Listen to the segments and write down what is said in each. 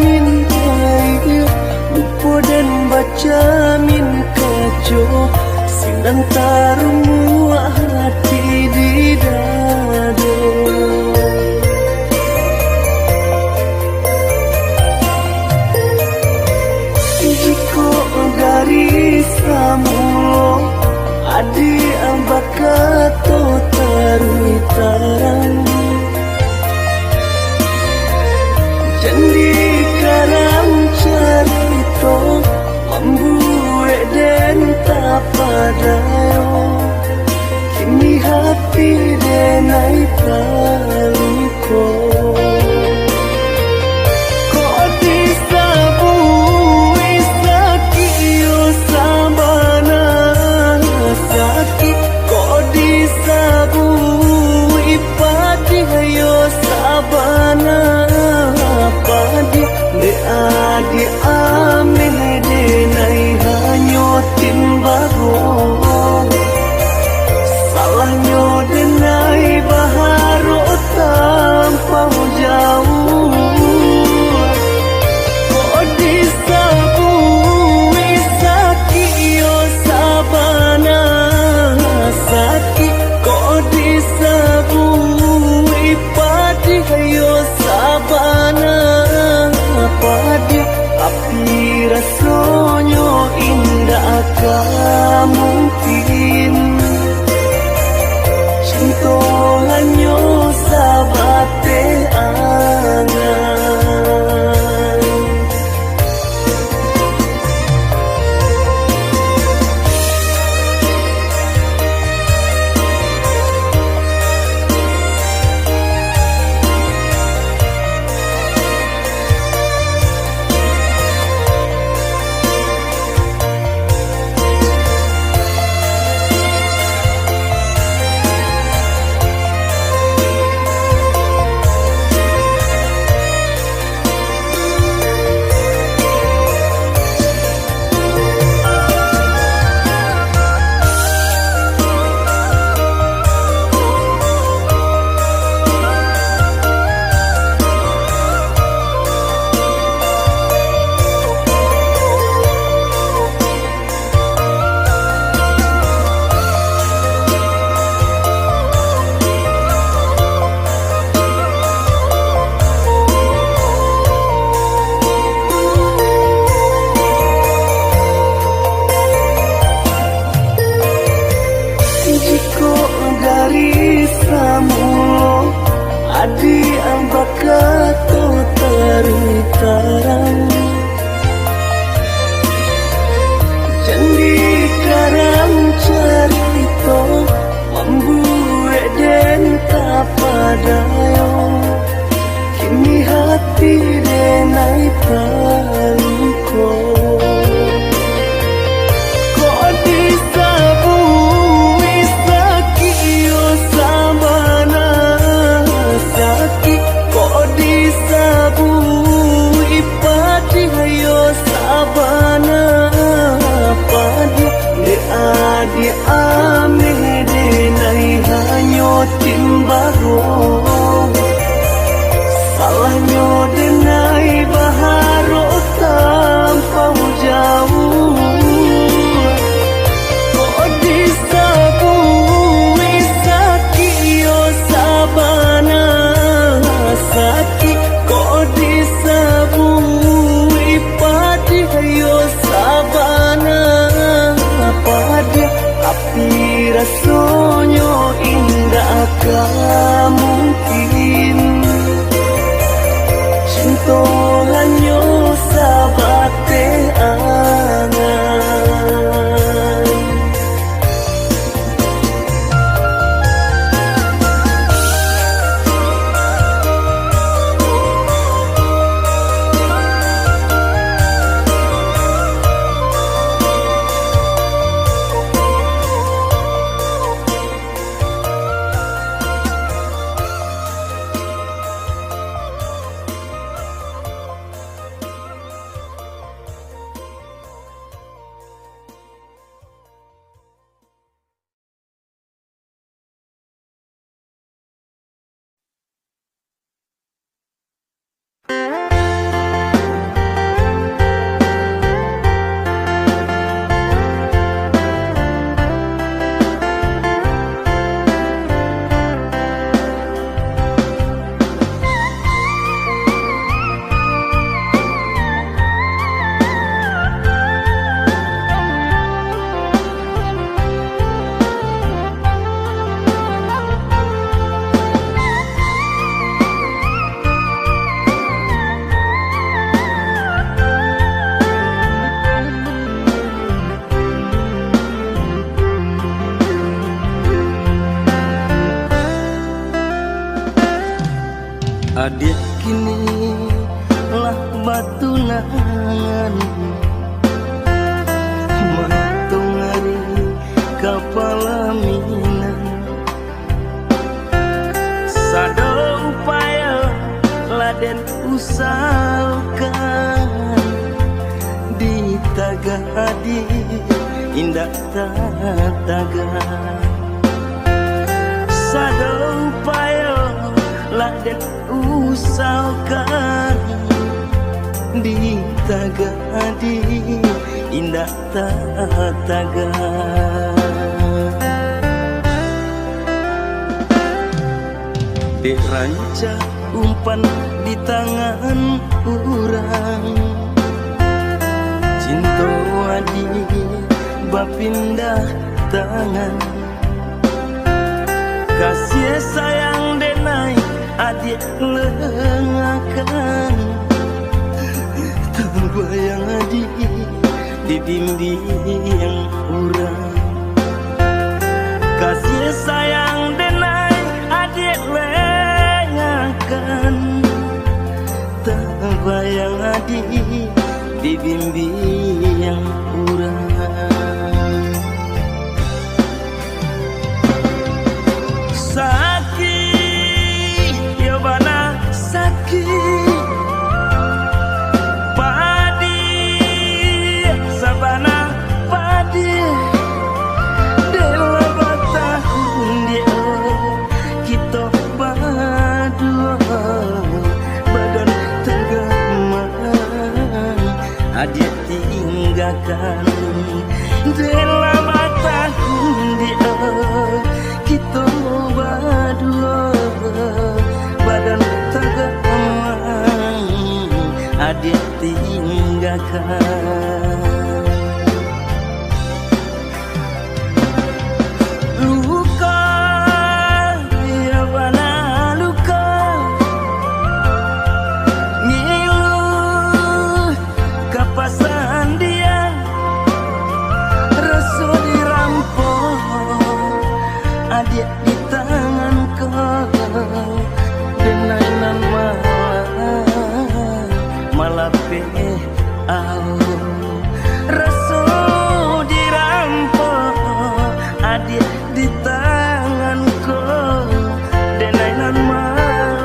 min kaya lupa dan baca min kajo sindang tarumu hati di dado. Jiko dari samulo adi ambakato tarui tarang jandi karang carito membuat dan tak padayo kini hati denai paluko. Di ameh denai hanyo timbago salahnya denai baharo tanpa jauh kok disabui sakit yo sabana sakit kok disabui padi yo sabana padi Adik kini lah batu nangan matung hari kapala minang sado upaya laden usahakan di tagadi indah taga sado upaya laden usahakan di tagadi indah taga dek ranca umpan di tangan urang cinta adi bapindah tangan kasih sayang denai adik lengakan terbayang adik dibimbing urang kasih sayang denai adik lengakan terbayang adik dibimbing urang sakit ya bana sakit padi sabana padi dela batahun dia kita berdua badan tergeman adik tinggalkan dela batahun dia kita berdua badan tergeman adik tinggalkan luka ya bana luka ngilu kapasan dia rasa dirampok adik di tangan kau denainan malah rasa dirampok adik di tangan kau denainan malah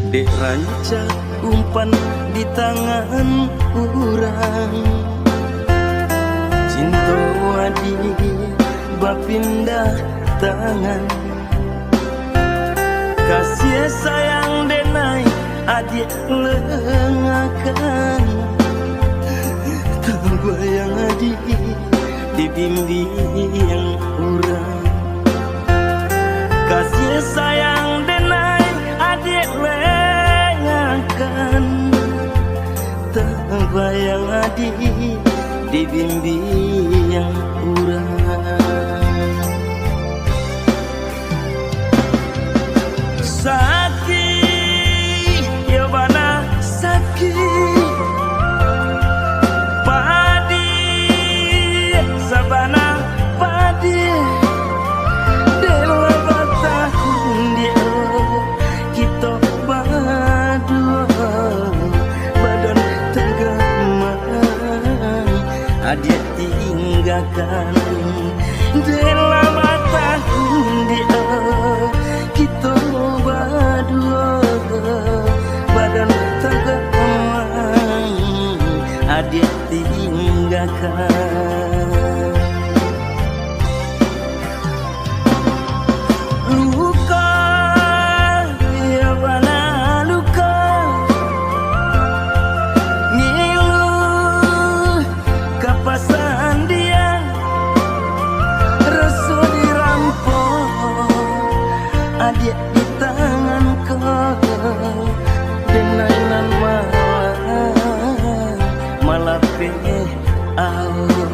dek ranca umpan di tangan urang cinta adi bapindah tangan kasih sayang denai adik lengakan terbayang adik dibimbing urang kasih sayang denai adik lengakan terbayang adik dibimbing urang sakit ya bana sakit padi sabana padi dela batahun dia kita berdua badan tergeman adik tinggalkan dela batahun dia kita berdua badan tergeman adik tinggalkan luka ya bana luka ngilu kapasan Allah.